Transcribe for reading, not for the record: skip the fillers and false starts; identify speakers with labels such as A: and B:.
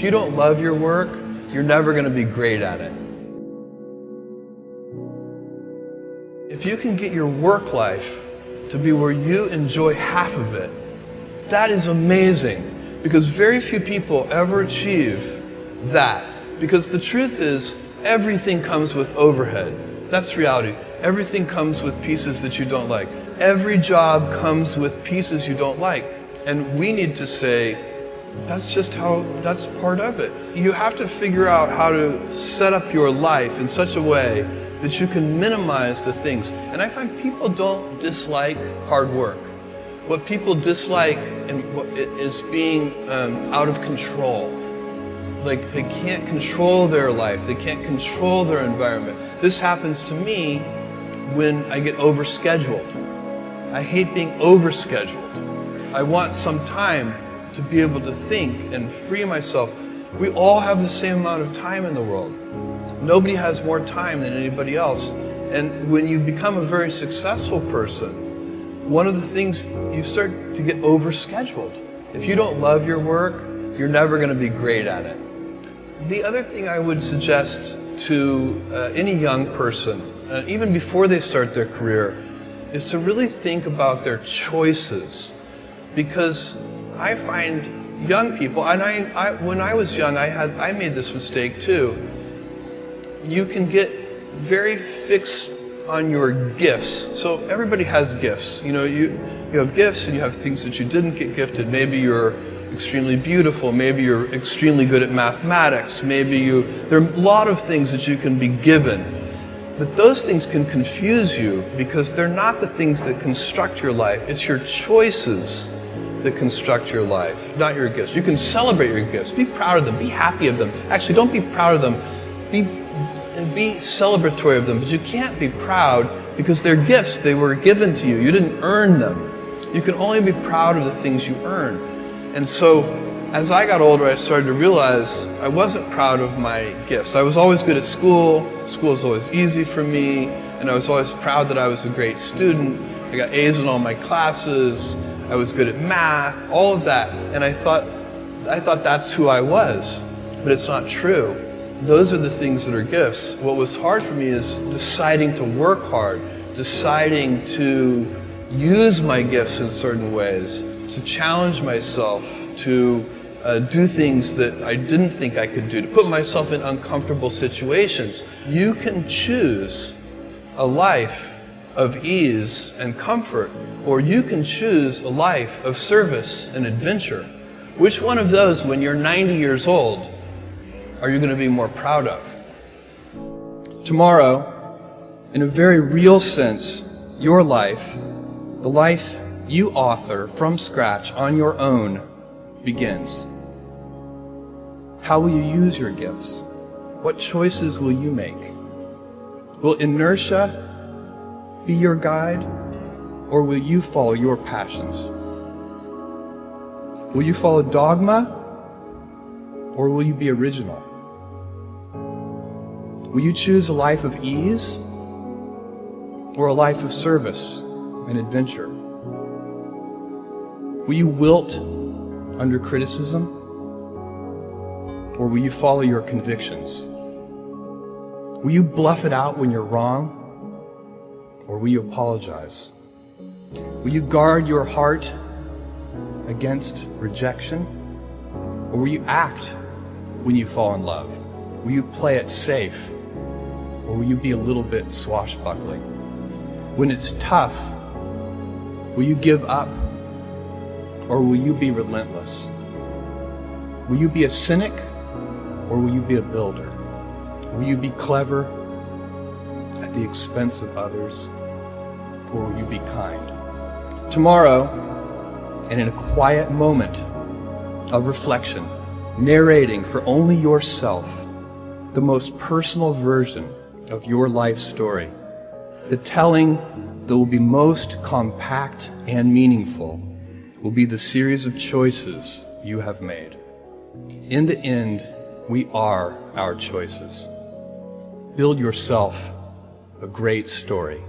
A: you don't love your work, you're never going to be great at it. If you can get your work life to be where you enjoy half of it, that is amazing, because very few people ever achieve that. Because the truth is, everything comes with overhead. That's reality. Everything comes with pieces that you don't like. Every job comes with pieces you don't like. And we need to say, that's part of it. You have to figure out how to set up your life in such a way that you can minimize the things. And I find people don't dislike hard work. What people dislike is being out of control. Like, they can't control their life. They can't control their environment. This happens to me when I get overscheduled. I hate being overscheduled. I want some time to be able to think and free myself. We all have the same amount of time in the world. Nobody has more time than anybody else. And when you become a very successful person, one of the things, you start to get overscheduled. If you don't love your work, you're never going to be great at it. The other thing I would suggest to any young person, even before they start their career, is to really think about their choices. Because I find young people, and when I was young, I made this mistake too. You can get very fixed on your gifts. So everybody has gifts. You know, you have gifts and you have things that you didn't get gifted. Maybe you're extremely beautiful. Maybe you're extremely good at mathematics. There are a lot of things that you can be given. But those things can confuse you because they're not the things that construct your life. It's your choices that construct your life, not your gifts. You can celebrate your gifts. Be proud of them. Be happy of them. Actually, don't be proud of them. Be celebratory of them. But you can't be proud because they're gifts. They were given to you. You didn't earn them. You can only be proud of the things you earn. And so, as I got older, I started to realize I wasn't proud of my gifts. I was always good at school. School was always easy for me. And I was always proud that I was a great student. I got A's in all my classes. I was good at math, all of that. And I thought that's who I was. But it's not true. Those are the things that are gifts. What was hard for me is deciding to work hard, deciding to use my gifts in certain ways, to challenge myself, to do things that I didn't think I could do, to put myself in uncomfortable situations. You can choose a life of ease and comfort, or you can choose a life of service and adventure. Which one of those, when you're 90 years old, are you going to be more proud of? Tomorrow, in a very real sense, your life, the life you author from scratch on your own, begins. How will you use your gifts? What choices will you make? Will inertia be your guide, or will you follow your passions? Will you follow dogma, or will you be original? Will you choose a life of ease, or a life of service and adventure? Will you wilt under criticism, or will you follow your convictions? Will you bluff it out when you're wrong, or will you apologize? Will you guard your heart against rejection, or will you act when you fall in love? Will you play it safe, or will you be a little bit swashbuckling? When it's tough, will you give up, or will you be relentless? Will you be a cynic, or will you be a builder? Will you be clever at the expense of others, or will you be kind? Tomorrow, and in a quiet moment of reflection, narrating for only yourself the most personal version of your life story, the telling that will be most compact and meaningful will be the series of choices you have made. In the end, we are our choices. Build yourself a great story.